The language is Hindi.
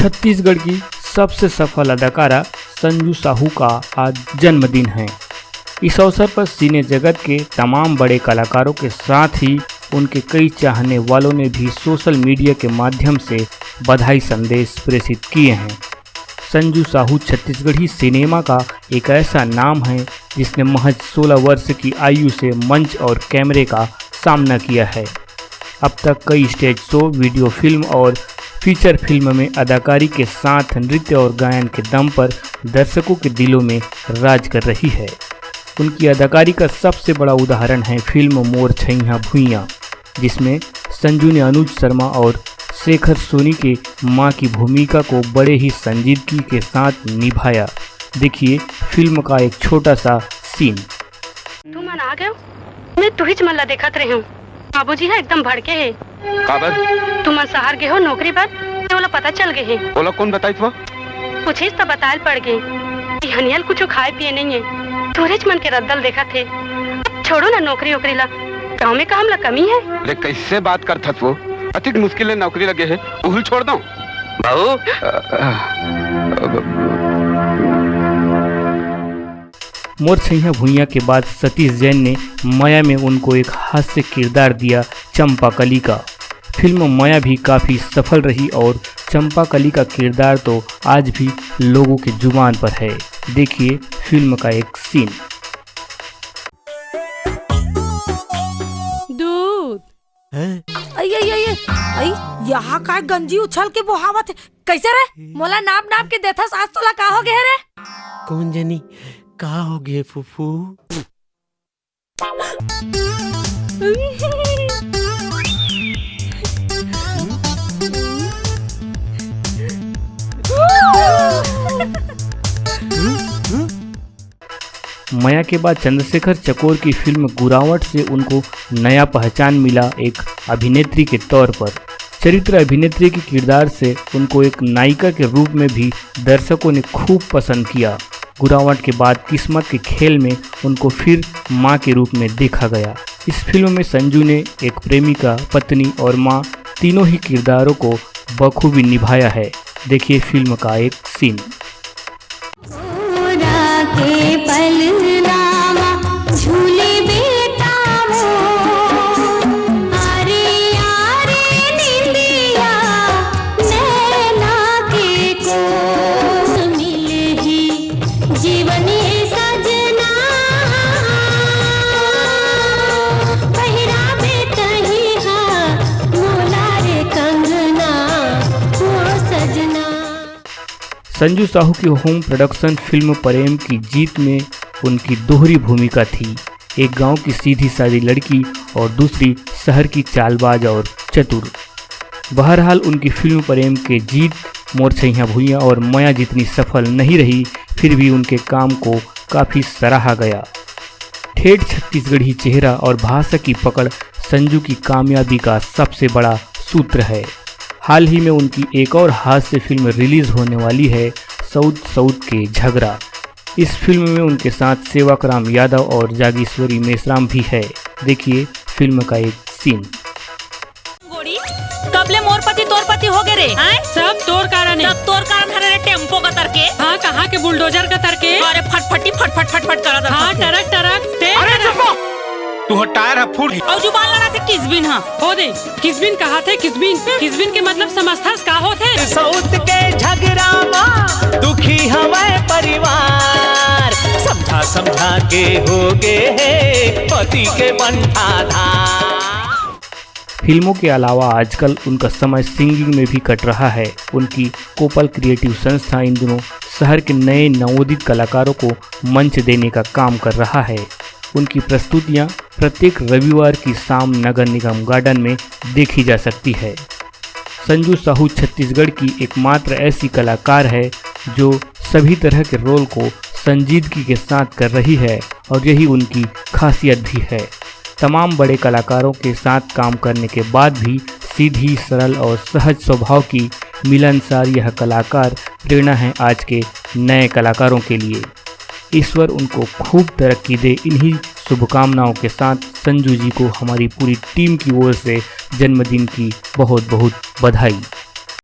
छत्तीसगढ़ की सबसे सफल अदाकारा संजू साहू का आज जन्मदिन है। इस अवसर पर सिने जगत के तमाम बड़े कलाकारों के साथ ही उनके कई चाहने वालों ने भी सोशल मीडिया के माध्यम से बधाई संदेश प्रेषित किए हैं। संजू साहू छत्तीसगढ़ी सिनेमा का एक ऐसा नाम है जिसने महज 16 वर्ष की आयु से मंच और कैमरे का सामना किया है। अब तक कई स्टेज शो, वीडियो फिल्म और फीचर फिल्म में अदाकारी के साथ नृत्य और गायन के दम पर दर्शकों के दिलों में राज कर रही है। उनकी अदाकारी का सबसे बड़ा उदाहरण है फिल्म मोर छैया भुइयाँ, जिसमें संजू ने अनुज शर्मा और शेखर सोनी के मां की भूमिका को बड़े ही संजीदगी के साथ निभाया। देखिए फिल्म का एक छोटा सा सीन। तू मन आ गयो, मैं तू ही चमल्ला देखत रही हूँ। बाबूजी है एकदम भड़के है। काबर तू मन शहर गए हो नौकरी पर, बोला पता चल गए है। बोला कौन बताई था? कुछ ही तो बतायल पड़ गई। हनियल कुछ खाए पिए नहीं है, तोरे मन के रद्दल देखा थे। छोड़ो ना नौकरी वोकरी ला, गाँव में काम ला कमी है। अरे कैसे बात करता वो? अतिक मुश्किल नौकरी लगे है, उहुल छोड़ दो बाबू। मोर छैया भुइयाँ के बाद सतीश जैन ने माया में उनको एक हास्य किरदार दिया चंपाकली का। फिल्म माया भी काफ़ी सफल रही और चंपाकली का किरदार तो आज भी लोगों के जुबान पर है। देखिए फिल्म का एक सीन। दूध आई यहाँ का गंजी उछल के बोहावत है। कैसे रे? मोला नाप नाप के देथस, आज तोला का हो गया रे? कौन जानी का हो गए फूफू? माया के बाद चंद्रशेखर चकोर की फिल्म गुरावट से उनको नया पहचान मिला एक अभिनेत्री के तौर पर। चरित्र अभिनेत्री के किरदार से उनको एक नायिका के रूप में भी दर्शकों ने खूब पसंद किया। गुरावट के बाद किस्मत के खेल में उनको फिर मां के रूप में देखा गया। इस फिल्म में संजू ने एक प्रेमिका, पत्नी और मां तीनों ही किरदारों को बखूबी निभाया है। देखिए फिल्म का एक सीन। संजू साहू की होम प्रोडक्शन फिल्म प्रेम की जीत में उनकी दोहरी भूमिका थी। एक गांव की सीधी सादी लड़की और दूसरी शहर की चालबाज और चतुर। बहरहाल उनकी फिल्म प्रेम के जीत मोर छैया भुइयाँ और माया जितनी सफल नहीं रही, फिर भी उनके काम को काफ़ी सराहा गया। ठेठ छत्तीसगढ़ी चेहरा और भाषा की पकड़ संजू की कामयाबी का सबसे बड़ा सूत्र है। हाल ही में उनकी एक और हास्य फिल्म रिलीज होने वाली है, सऊद के झगड़ा। इस फिल्म में उनके साथ सेवाकराम यादव और जागेश्वरी मेश्राम भी है। देखिए फिल्म का एक सीन। कबले मोर पति तोर पति हो गए रे? सब तोर कारण है। सब तोर कारण हरे रे टेम्पो का तरके। हाँ, कहाँ के बुलडोजर का तरके? अरे फटफटी फटफट फटफट करा था। हाँ, टरक टरक तू टायर है फूट और जुबान लड़ा थे किसबिन। हाँ हो दे किसबिन कहा थे? किसबिन के मतलब समझथस का होथे? सऊद के झगड़ा मां दुखी हवे परिवार, समझा समझा के हो गए पति के बंठाधार। फिल्मों के अलावा आजकल उनका समय सिंगिंग में भी कट रहा है। उनकी कोपल क्रिएटिव संस्था इन दिनों शहर के नए नवोदित कलाकारों को मंच देने का काम कर रहा है। उनकी प्रस्तुतियां प्रत्येक रविवार की शाम नगर निगम गार्डन में देखी जा सकती है। संजू साहू छत्तीसगढ़ की एकमात्र ऐसी कलाकार है जो सभी तरह के रोल को संजीदगी के साथ कर रही है और यही उनकी खासियत भी है। तमाम बड़े कलाकारों के साथ काम करने के बाद भी सीधी, सरल और सहज स्वभाव की मिलनसार यह कलाकार प्रेरणा है आज के नए कलाकारों के लिए। ईश्वर उनको खूब तरक्की दे। इन्हीं शुभकामनाओं के साथ संजू जी को हमारी पूरी टीम की ओर से जन्मदिन की बहुत बहुत बधाई।